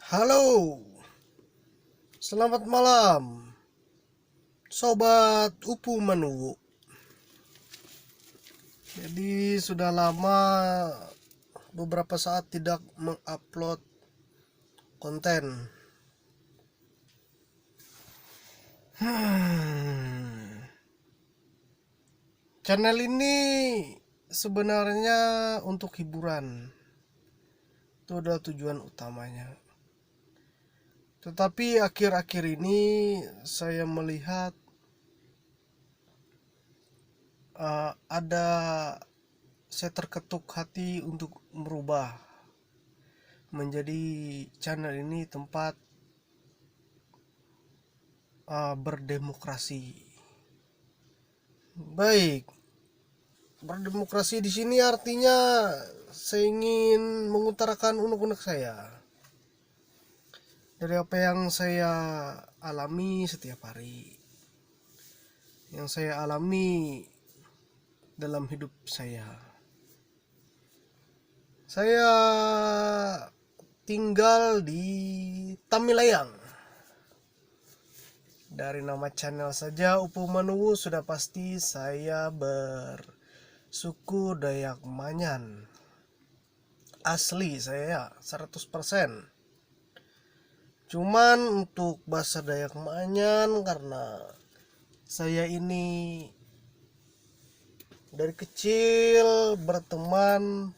Halo, selamat malam, Sobat Upu Manu. Jadi sudah lama beberapa saat tidak mengupload konten. Channel ini sebenarnya untuk hiburan. Itu adalah tujuan utamanya. Tetapi akhir-akhir ini saya melihat ada saya terketuk hati untuk merubah menjadi channel ini tempat berdemokrasi. Baik, berdemokrasi di sini artinya saya ingin mengutarakan unek-unek saya dari apa yang saya alami setiap hari, yang saya alami dalam hidup saya. Saya tinggal di Tamilayang. Dari nama channel saja Upu Manuwu sudah pasti saya bersuku Dayak Manyan. Asli saya 100%. Cuman untuk bahasa Dayak Manyan karena saya ini dari kecil berteman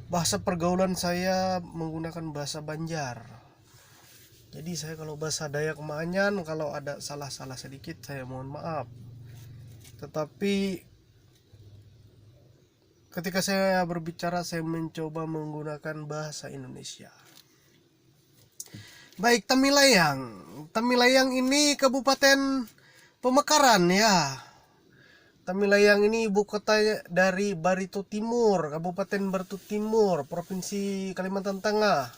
bahasa pergaulan saya menggunakan bahasa Banjar. Jadi saya kalau bahasa Dayak Manyan kalau ada salah-salah sedikit saya mohon maaf. Tetapi ketika saya berbicara saya mencoba menggunakan bahasa Indonesia. Baik, Tamilayang. Tamilayang ini Kabupaten Pemekaran ya. Tamilayang ini ibu kota dari Barito Timur, Kabupaten Barito Timur, Provinsi Kalimantan Tengah.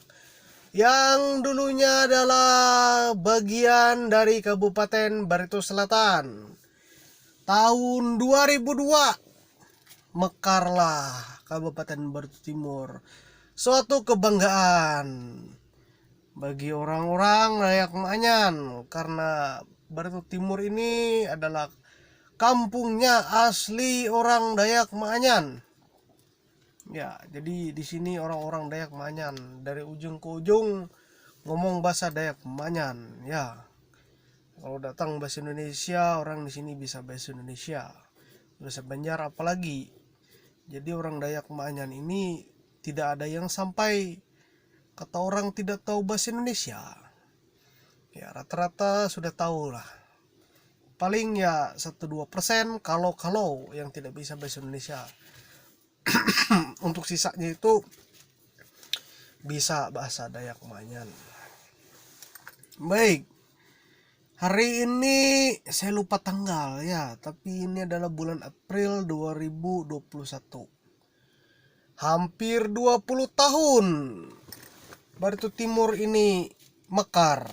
Yang dulunya adalah bagian dari Kabupaten Barito Selatan. Tahun 2002 mekarlah Kabupaten Barito Timur. Suatu kebanggaan bagi orang-orang Dayak Manyan karena Barito Timur ini adalah kampungnya asli orang Dayak Manyan. Ya, jadi di sini orang-orang Dayak Manyan dari ujung ke ujung ngomong bahasa Dayak Manyan. Ya, kalau datang bahasa Indonesia orang di sini bisa bahasa Indonesia, bahasa Banjar apalagi. Jadi orang Dayak Manyan ini tidak ada yang sampai kata orang tidak tahu bahasa Indonesia. Ya, rata-rata sudah tahu lah. Paling ya 1-2% kalau yang tidak bisa bahasa Indonesia. Untuk sisanya itu bisa bahasa Dayak Manyan. Baik, hari ini saya lupa tanggal ya, tapi ini adalah bulan April 2021. Hampir 20 tahun Barito Timur ini mekar.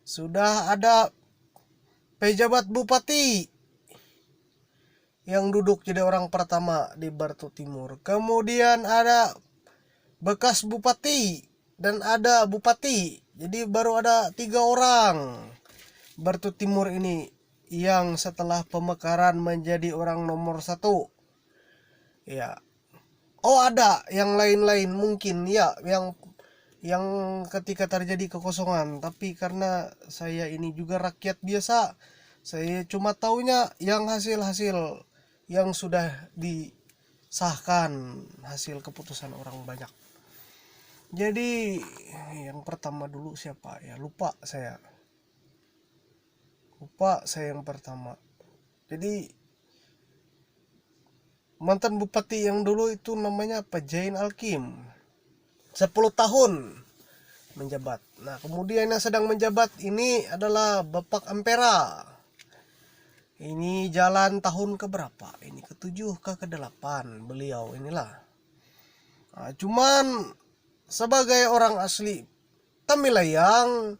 Sudah ada pejabat bupati yang duduk jadi orang pertama di Barito Timur. Kemudian ada bekas bupati dan ada bupati. Jadi baru ada 3 orang Barito Timur ini yang setelah pemekaran menjadi orang nomor 1. Ya. Oh, ada yang lain-lain mungkin ya yang ketika terjadi kekosongan, tapi karena saya ini juga rakyat biasa, saya cuma taunya yang hasil-hasil yang sudah disahkan, hasil keputusan orang banyak. Jadi yang pertama dulu siapa ya, lupa saya yang pertama. Jadi mantan bupati yang dulu itu namanya Pak Jain Alkim, 10 tahun menjabat. Nah, kemudian yang sedang menjabat ini adalah Bapak Ampera. Ini jalan tahun keberapa? Ini ke-7 ke-8 beliau inilah. Nah, cuman sebagai orang asli Tamilayang,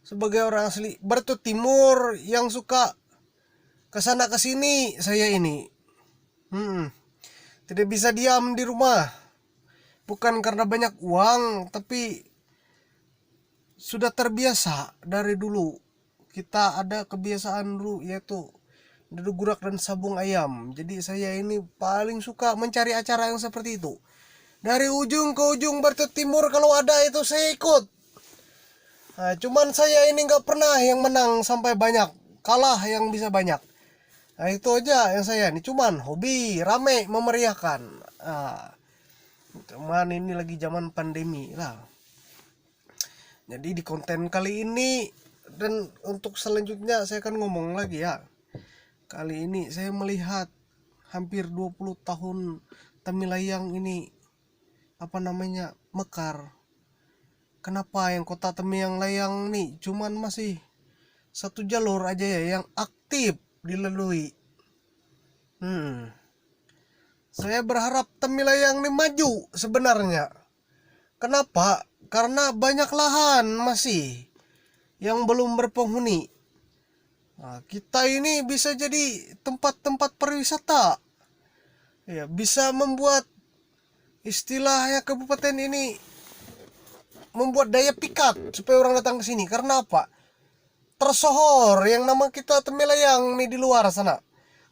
sebagai orang asli Barito Timur yang suka kesana kesini saya ini. tidak bisa diam di rumah. Bukan karena banyak uang, tapi sudah terbiasa dari dulu. Kita ada kebiasaan dulu, yaitu duduk gurak dan sabung ayam. Jadi saya ini paling suka mencari acara yang seperti itu. Dari ujung ke ujung Barito Timur kalau ada itu saya ikut. Nah, cuman saya ini nggak pernah yang menang sampai banyak, kalah yang bisa banyak. Nah, itu aja yang saya ini cuman hobi, rame, memeriahkan. Cuman ini lagi zaman pandemi lah. Jadi di konten kali ini dan untuk selanjutnya saya akan ngomong lagi ya. Kali ini saya melihat hampir 20 tahun Tamilayang ini mekar. Kenapa yang kota Tamilayang nih cuman masih satu jalur aja ya yang aktif dilalui. Saya berharap Tamilayang nih maju sebenarnya. Kenapa? Karena banyak lahan masih yang belum berpenghuni. Nah, kita ini bisa jadi tempat-tempat pariwisata. Ya, bisa membuat istilahnya kabupaten ini membuat daya pikat supaya orang datang ke sini. Karena apa? Tersohor yang nama kita Tamilayang nih di luar sana.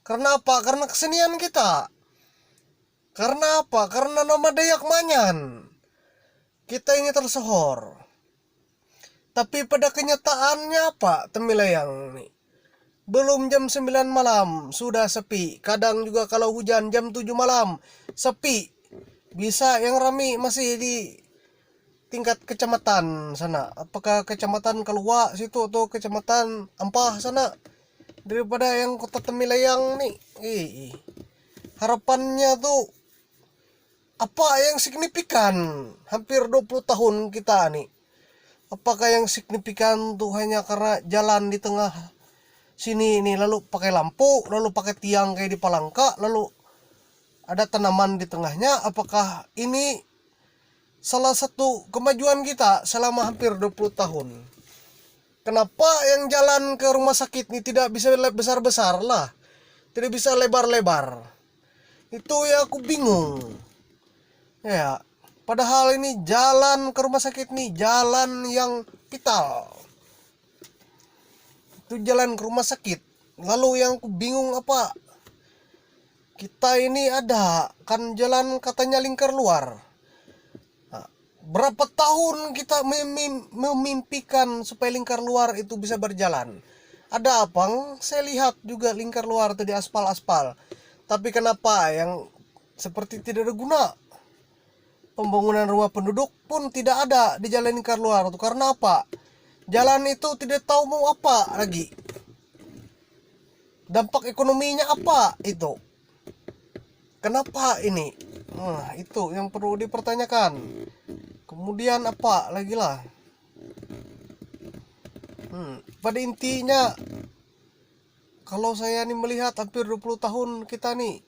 Karena apa? Karena kesenian kita. Karena apa? Karena nama Dayak Manyan. Kita ini tersohor. Tapi pada kenyataannya apa Tamilayang nih? Belum jam 9 malam sudah sepi. Kadang juga kalau hujan jam 7 malam sepi. Bisa yang rame masih di tingkat kecamatan sana. Apakah kecamatan Keluak situ atau kecamatan Ampah sana. Daripada yang kota Tamilayang nih. Harapannya tuh apa yang signifikan hampir 20 tahun kita nih. Apakah yang signifikan tuh hanya karena jalan di tengah sini ini lalu pakai lampu, lalu pakai tiang kayak di Palangka, lalu ada tanaman di tengahnya? Apakah ini salah satu kemajuan kita selama hampir 20 tahun? Kenapa yang jalan ke rumah sakit ini tidak bisa besar-besar lah? Tidak bisa lebar-lebar. Itu ya aku bingung. Ya, padahal ini jalan ke rumah sakit nih jalan yang vital. Itu jalan ke rumah sakit. Lalu yang aku bingung apa? Kita ini ada kan jalan katanya lingkar luar. Nah, berapa tahun kita memimpikan supaya lingkar luar itu bisa berjalan. Ada apa? Saya lihat juga lingkar luar itu di aspal-aspal. Tapi kenapa yang seperti tidak ada guna? Pembangunan rumah penduduk pun tidak ada di jalan lingkar luar itu karena apa? Jalan itu tidak tahu mau apa lagi. Dampak ekonominya apa itu? Kenapa ini? Nah, itu yang perlu dipertanyakan. Kemudian apa lagi lah? Pada intinya kalau saya nih melihat hampir 20 tahun kita nih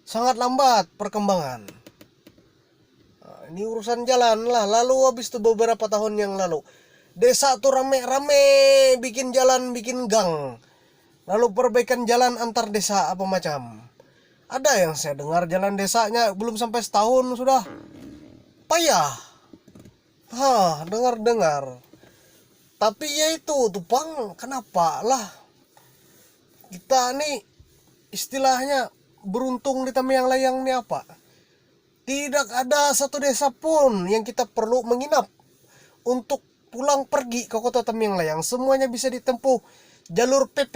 sangat lambat perkembangan. Ini urusan jalan lah. Lalu habis itu beberapa tahun yang lalu desa tuh rame-rame bikin jalan, bikin gang. Lalu perbaikan jalan antar desa apa macam. Ada yang saya dengar jalan desanya belum sampai setahun sudah payah. Dengar-dengar. Tapi ya itu Tupang, kenapa lah kita nih istilahnya beruntung di Tamilayang nih apa? Tidak ada satu desa pun yang kita perlu menginap untuk pulang pergi ke kota Tamilayang. Semuanya bisa ditempuh jalur PP.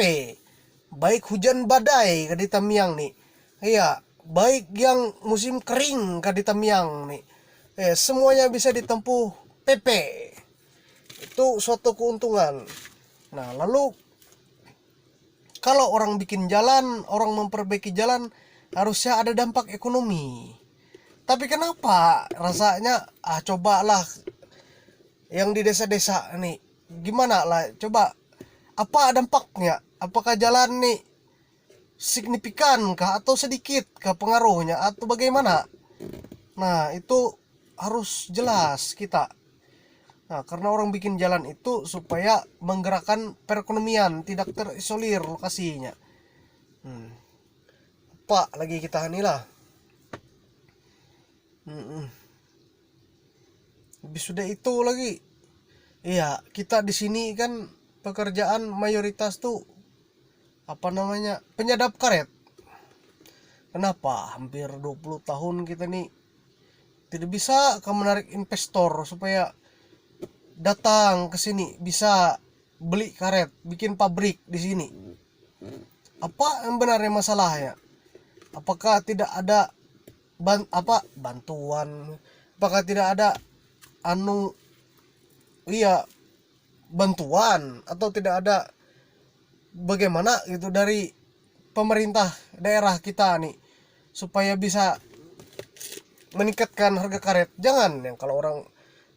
Baik hujan badai ke di Tamiang nih. Iya, baik yang musim kering ke di Tamiang nih. Semuanya bisa ditempuh PP. Itu suatu keuntungan. Nah, lalu kalau orang bikin jalan, orang memperbaiki jalan, harusnya ada dampak ekonomi. Tapi kenapa rasanya cobalah yang di desa-desa nih gimana lah, coba apa dampaknya? Apakah jalan nih signifikan kah atau sedikit kah pengaruhnya atau bagaimana? Nah, itu harus jelas kita. Nah, karena orang bikin jalan itu supaya menggerakkan perekonomian, tidak terisolir lokasinya. Apa lagi kita inilah. Mm-mm. Habis sudah itu lagi, iya kita di sini kan pekerjaan mayoritas tuh apa namanya penyadap karet. Kenapa hampir 20 tahun kita nih tidak bisa menarik investor supaya datang ke sini bisa beli karet, bikin pabrik di sini. Apa yang benarnya masalahnya? Apakah tidak ada bantuan? Apakah tidak ada anu iya bantuan atau tidak ada bagaimana gitu dari pemerintah daerah kita nih supaya bisa meningkatkan harga karet? Jangan yang kalau orang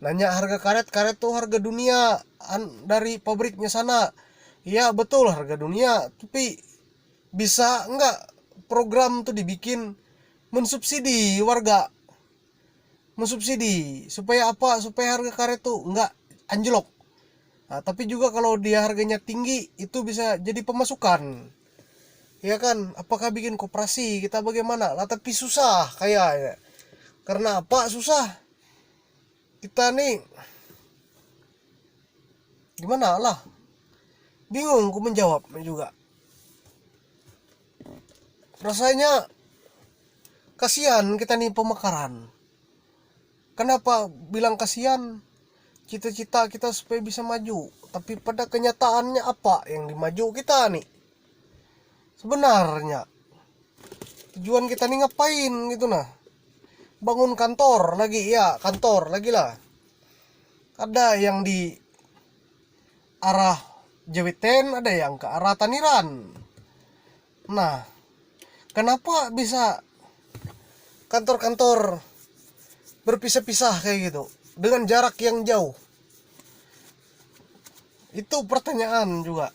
nanya harga karet, karet tuh harga dunia dari pabriknya sana. Iya betul harga dunia, tapi bisa enggak program tuh dibikin mensubsidi warga, mensubsidi supaya apa? Supaya harga karet tuh enggak anjlok. Nah, tapi juga kalau dia harganya tinggi itu bisa jadi pemasukan. Ya kan? Apakah bikin koperasi kita bagaimana? Lah tapi susah kayaknya. Karena apa susah? Kita nih gimana lah? Bingung aku menjawabnya juga. Rasanya kasihan kita nih pemekaran. Kenapa bilang kasihan? Cita-cita kita supaya bisa maju, tapi pada kenyataannya apa yang dimaju kita nih? Sebenarnya tujuan kita nih ngapain gitu nah? Bangun kantor lagi ya, kantor lagi lah. Ada yang di arah Jewiten, ada yang ke arah Taniran. Nah, kenapa bisa kantor-kantor berpisah-pisah kayak gitu dengan jarak yang jauh? Itu pertanyaan juga.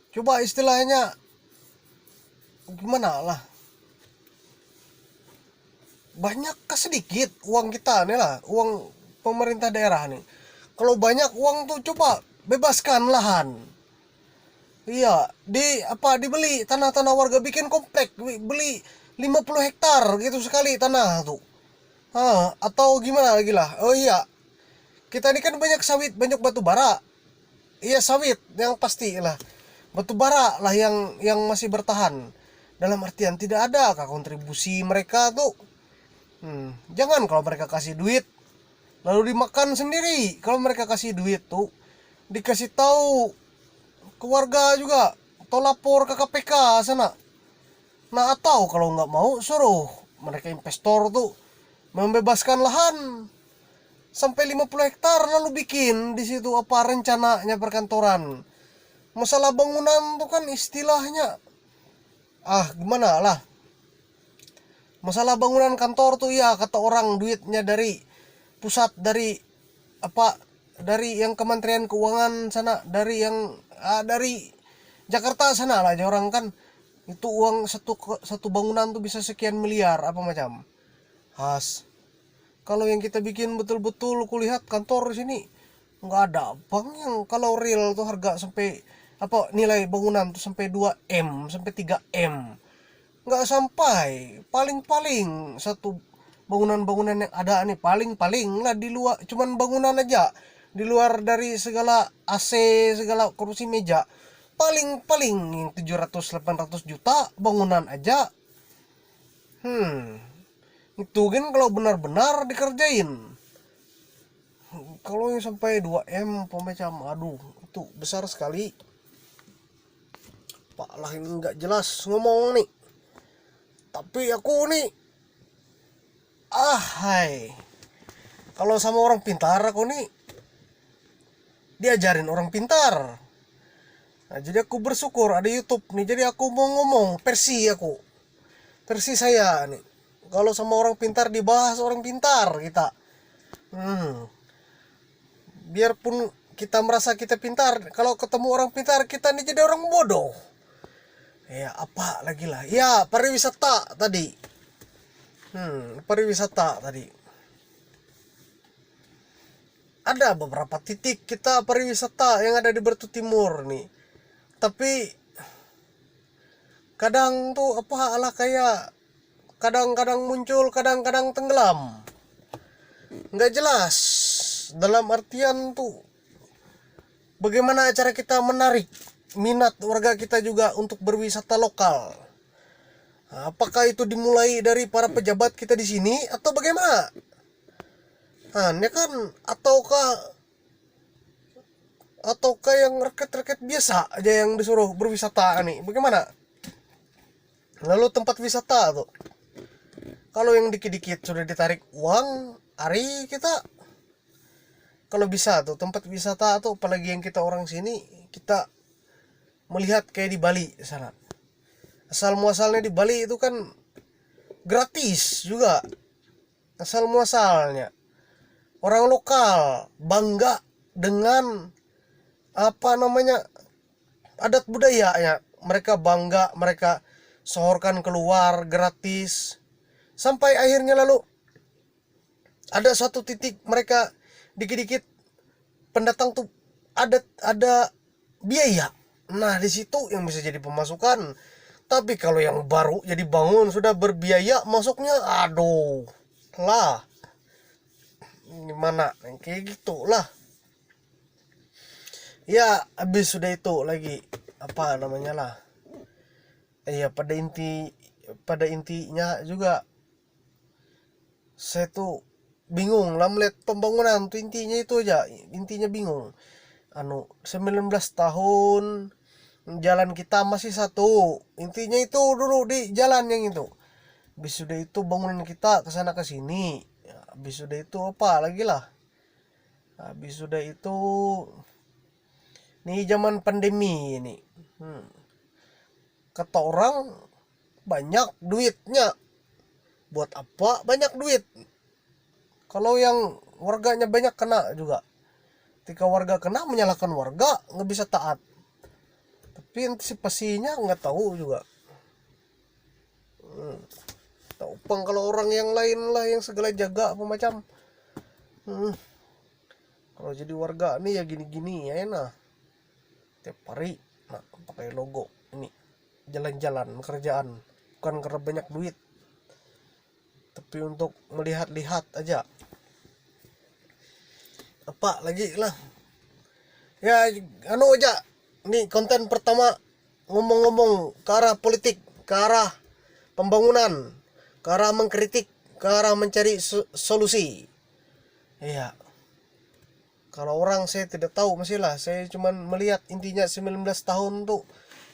Coba istilahnya gimana lah? Banyak ke sedikit uang kita nih lah, uang pemerintah daerah nih. Kalau banyak uang tuh coba bebaskan lahan. Iya, dibeli tanah-tanah warga bikin komplek, beli 50 hektar gitu sekali tanah tuh. Atau gimana lagi lah. Oh iya, kita ini kan banyak sawit, banyak batu bara. Iya sawit yang pasti lah. Batu bara lah yang masih bertahan. Dalam artian tidak ada kah kontribusi mereka tuh. Jangan kalau mereka kasih duit lalu dimakan sendiri. Kalau mereka kasih duit tuh dikasih tahu ke warga juga atau lapor ke KPK sana. Nah atau kalau nggak mau suruh mereka investor tuh membebaskan lahan sampai 50 hektar lalu bikin di situ apa rencananya perkantoran. Masalah bangunan tuh kan istilahnya gimana lah. Masalah bangunan kantor tuh ya kata orang duitnya dari pusat, dari apa, dari yang Kementerian Keuangan sana, dari yang dari Jakarta sana lah aja orang kan itu uang satu bangunan tuh bisa sekian miliar apa macam. Kalau yang kita bikin betul-betul kulihat kantor di sini nggak ada bang yang kalau real tuh harga sampai apa nilai bangunan tuh sampai 2 M sampai 3 M, nggak sampai. Paling-paling satu bangunan-bangunan yang ada nih paling-paling lah di luar cuman bangunan aja di luar dari segala AC segala kursi meja paling-paling 700-800 juta bangunan aja. Itu kan kalau benar-benar dikerjain. Kalau yang sampai 2 M macam aduh itu besar sekali. Pak lah ini nggak jelas ngomong nih. Tapi aku nih hai. Kalau sama orang pintar aku nih diajarin orang pintar. Nah, jadi aku bersyukur ada YouTube nih. Jadi aku mau ngomong versi aku. Versi saya nih. Kalau sama orang pintar dibahas orang pintar kita. Biarpun kita merasa kita pintar, kalau ketemu orang pintar kita nih jadi orang bodoh. Ya apa lagi lah. Ya pariwisata tadi. Pariwisata tadi. Ada beberapa titik kita pariwisata yang ada di Batu Timur nih. Tapi kadang tuh apa ala kayak kadang-kadang muncul, kadang-kadang tenggelam. Nggak jelas. Dalam artian tuh, bagaimana cara kita menarik minat warga kita juga untuk berwisata lokal. Apakah itu dimulai dari para pejabat kita di sini atau bagaimana? Ya kan, ataukah yang rakyat-rakyat biasa aja yang disuruh berwisata nih? Bagaimana? Lalu tempat wisata tuh, kalau yang dikit-dikit sudah ditarik uang, hari kita kalau bisa tuh tempat wisata atau apalagi yang kita orang sini, kita melihat kayak di Bali sana. Asal muasalnya di Bali itu kan gratis juga. Asal muasalnya orang lokal bangga dengan adat budayanya. Mereka bangga, mereka sohorkan keluar gratis. Sampai akhirnya lalu ada satu titik mereka dikit-dikit pendatang tuh ada biaya. Nah, di situ yang bisa jadi pemasukan. Tapi kalau yang baru jadi bangun sudah berbiaya masuknya, aduh lah, gimana kayak gitulah ya. Habis sudah itu lagi pada intinya juga saya tuh bingung lah melihat pembangunan tuh. Intinya bingung. 19 tahun jalan kita masih satu. Intinya itu dulu di jalan yang itu. Habis sudah itu bangunan kita kesana kesini. Habis sudah itu apa lagi lah. Habis sudah itu nih zaman pandemi ini. Kata orang banyak duitnya. Buat apa banyak duit? Kalau yang warganya banyak kena juga. Ketika warga kena menyalahkan warga, nggak bisa taat. Tapi antisipasinya nggak tahu juga. Tahu pang kalau orang yang lain lah yang segala jaga apa macam. Kalau jadi warga nih ya gini-gini ya enak. Tiap hari pakai logo ini jalan-jalan kerjaan, bukan karena banyak duit, tapi untuk melihat-lihat aja. Apa lagi lah ya aja. Ini konten pertama ngomong-ngomong ke arah politik, ke arah pembangunan, ke arah mengkritik, ke arah mencari solusi. Iya. Kalau orang saya tidak tahu mestilah. Saya cuman melihat intinya 19 tahun tuh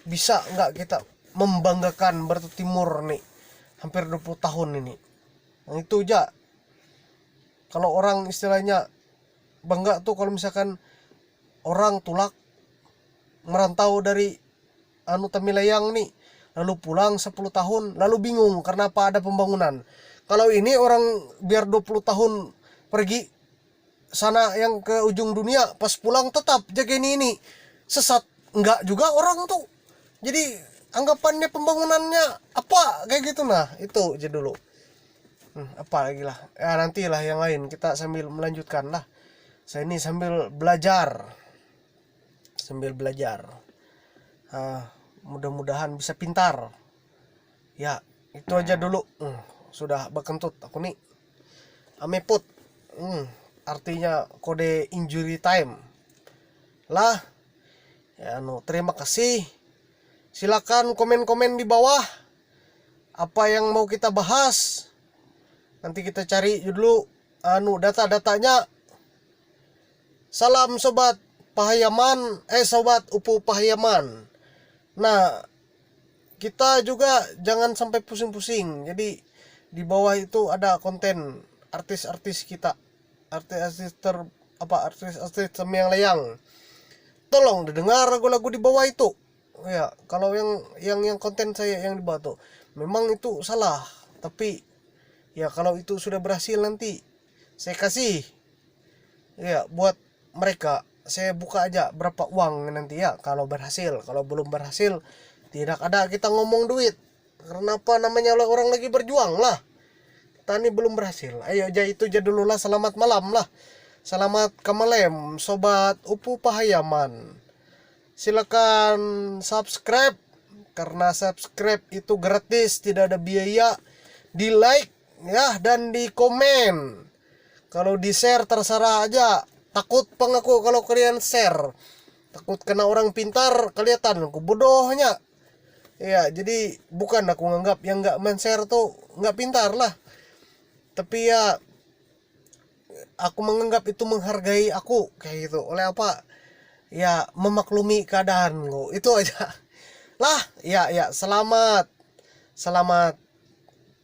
bisa nggak kita membanggakan Batu Timur nih. Hampir 20 tahun ini. Nah, itu aja. Kalau orang istilahnya bangga tuh kalau misalkan orang tulak merantau dari Tamilayang nih, lalu pulang 10 tahun, lalu bingung karena apa ada pembangunan. Kalau ini orang biar 20 tahun pergi sana yang ke ujung dunia, pas pulang tetap jaga ini sesat. Enggak juga orang tuh. Jadi anggapannya pembangunannya apa kayak gitu. Nah itu aja dulu. Apa lagi lah ya, nantilah yang lain kita sambil melanjutkan lah. Saya ini sambil belajar. Mudah-mudahan bisa pintar ya. Itu aja dulu. Sudah bakentut aku nih ameput. Artinya kode injury time lah ya. Terima kasih. Silakan komen-komen di bawah apa yang mau kita bahas. Nanti kita cari dulu data-datanya. Salam sobat Pahayaman, sobat Upu Pahayaman. Nah, kita juga jangan sampai pusing-pusing. Jadi di bawah itu ada konten artis-artis kita. Artis-artis Tamilayang. Tolong didengar lagu-lagu di bawah itu. Ya, kalau yang konten saya yang di bawah tuh memang itu salah, tapi ya kalau itu sudah berhasil nanti saya kasih ya buat mereka. Saya buka aja berapa uang nanti ya kalau berhasil. Kalau belum berhasil tidak ada kita ngomong duit. Karena apa namanya orang lagi berjuang lah. Kita ini belum berhasil. Ayo aja itu aja dulu lah. Selamat malam lah. Selamat kamalem sobat Upu Pahayaman. Silakan subscribe karena subscribe itu gratis, tidak ada biaya. di like ya, dan di komen. Kalau di share terserah aja. Takut pengaku kalau kalian share, takut kena orang pintar, kelihatan aku bodohnya. Ya, jadi bukan aku nganggap yang nggak men-share tuh nggak pintar lah. Tapi ya aku menganggap itu menghargai aku kayak gitu. Oleh apa? Ya memaklumi keadaan lo. Itu aja. Lah, ya selamat. Selamat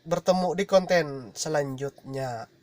bertemu di konten selanjutnya.